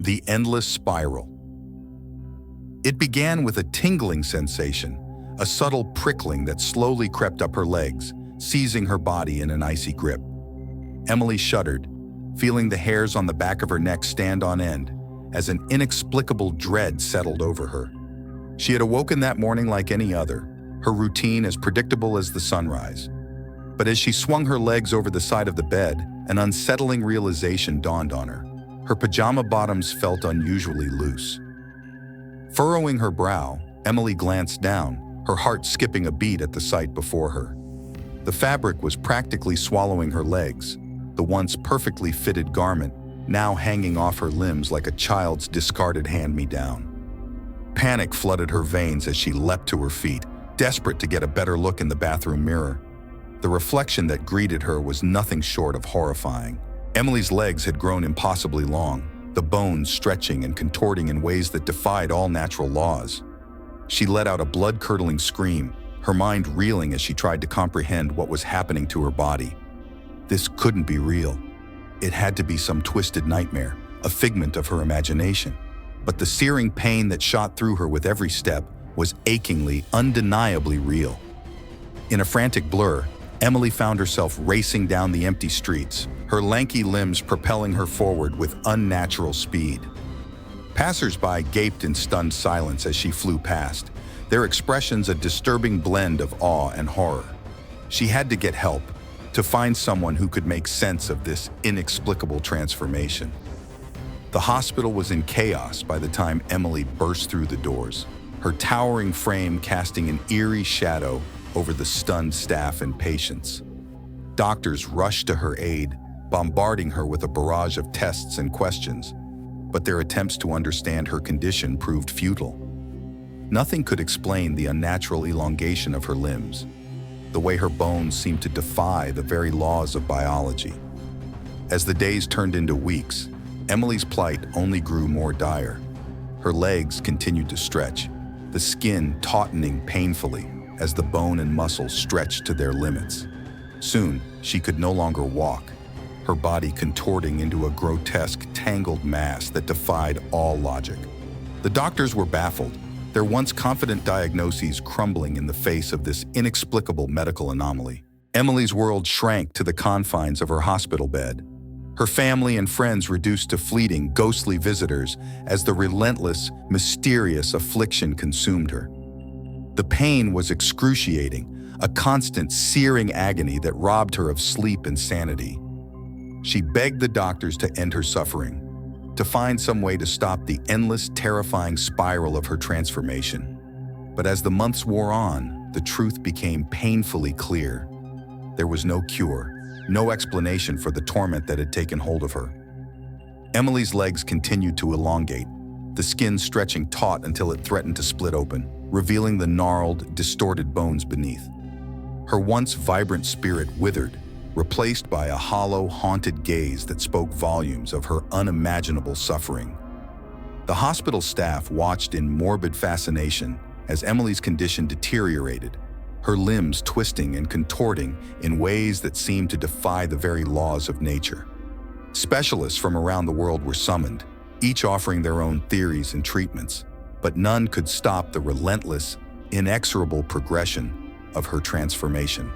The endless spiral. It began with a tingling sensation, a subtle prickling that slowly crept up her legs, seizing her body in an icy grip. Emily shuddered, feeling the hairs on the back of her neck stand on end as an inexplicable dread settled over her. She had awoken that morning like any other, her routine as predictable as the sunrise. But as she swung her legs over the side of the bed, an unsettling realization dawned on her. Her pajama bottoms felt unusually loose. Furrowing her brow, Emily glanced down, her heart skipping a beat at the sight before her. The fabric was practically swallowing her legs, the once perfectly fitted garment now hanging off her limbs like a child's discarded hand-me-down. Panic flooded her veins as she leapt to her feet, desperate to get a better look in the bathroom mirror. The reflection that greeted her was nothing short of horrifying. Emily's legs had grown impossibly long, the bones stretching and contorting in ways that defied all natural laws. She let out a blood-curdling scream, her mind reeling as she tried to comprehend what was happening to her body. This couldn't be real. It had to be some twisted nightmare, a figment of her imagination. But the searing pain that shot through her with every step was achingly, undeniably real. In a frantic blur, Emily found herself racing down the empty streets, her lanky limbs propelling her forward with unnatural speed. Passers-by gaped in stunned silence as she flew past, their expressions a disturbing blend of awe and horror. She had to get help, to find someone who could make sense of this inexplicable transformation. The hospital was in chaos by the time Emily burst through the doors, her towering frame casting an eerie shadow over the stunned staff and patients. Doctors rushed to her aid, bombarding her with a barrage of tests and questions, but their attempts to understand her condition proved futile. Nothing could explain the unnatural elongation of her limbs, the way her bones seemed to defy the very laws of biology. As the days turned into weeks, Emily's plight only grew more dire. Her legs continued to stretch, the skin tautening painfully as the bone and muscle stretched to their limits. Soon, she could no longer walk, her body contorting into a grotesque, tangled mass that defied all logic. The doctors were baffled, their once confident diagnoses crumbling in the face of this inexplicable medical anomaly. Emily's world shrank to the confines of her hospital bed, her family and friends reduced to fleeting, ghostly visitors as the relentless, mysterious affliction consumed her. The pain was excruciating, a constant, searing agony that robbed her of sleep and sanity. She begged the doctors to end her suffering, to find some way to stop the endless, terrifying spiral of her transformation. But as the months wore on, the truth became painfully clear. There was no cure, no explanation for the torment that had taken hold of her. Emily's legs continued to elongate, the skin stretching taut until it threatened to split open, revealing the gnarled, distorted bones beneath. Her once vibrant spirit withered, replaced by a hollow, haunted gaze that spoke volumes of her unimaginable suffering. The hospital staff watched in morbid fascination as Emily's condition deteriorated, her limbs twisting and contorting in ways that seemed to defy the very laws of nature. Specialists from around the world were summoned, each offering their own theories and treatments, but none could stop the relentless, inexorable progression of her transformation.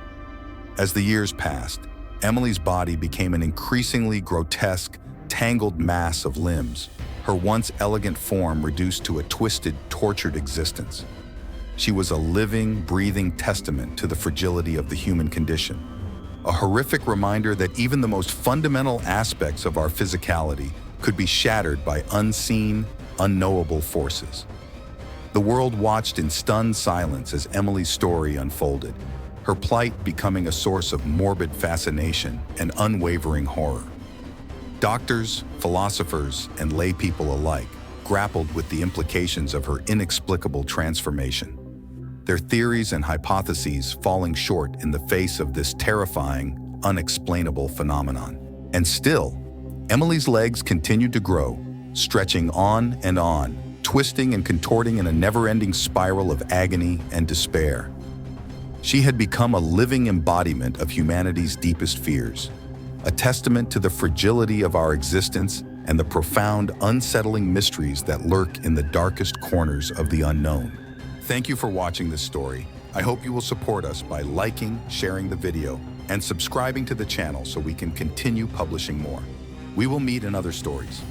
As the years passed, Emily's body became an increasingly grotesque, tangled mass of limbs, her once elegant form reduced to a twisted, tortured existence. She was a living, breathing testament to the fragility of the human condition, a horrific reminder that even the most fundamental aspects of our physicality could be shattered by unseen, unknowable forces. The world watched in stunned silence as Emily's story unfolded, her plight becoming a source of morbid fascination and unwavering horror. Doctors, philosophers, and laypeople alike grappled with the implications of her inexplicable transformation, their theories and hypotheses falling short in the face of this terrifying, unexplainable phenomenon. And still, Emily's legs continued to grow, stretching on and on, twisting and contorting in a never-ending spiral of agony and despair. She had become a living embodiment of humanity's deepest fears, a testament to the fragility of our existence and the profound, unsettling mysteries that lurk in the darkest corners of the unknown. Thank you for watching this story. I hope you will support us by liking, sharing the video, and subscribing to the channel so we can continue publishing more. We will meet in other stories.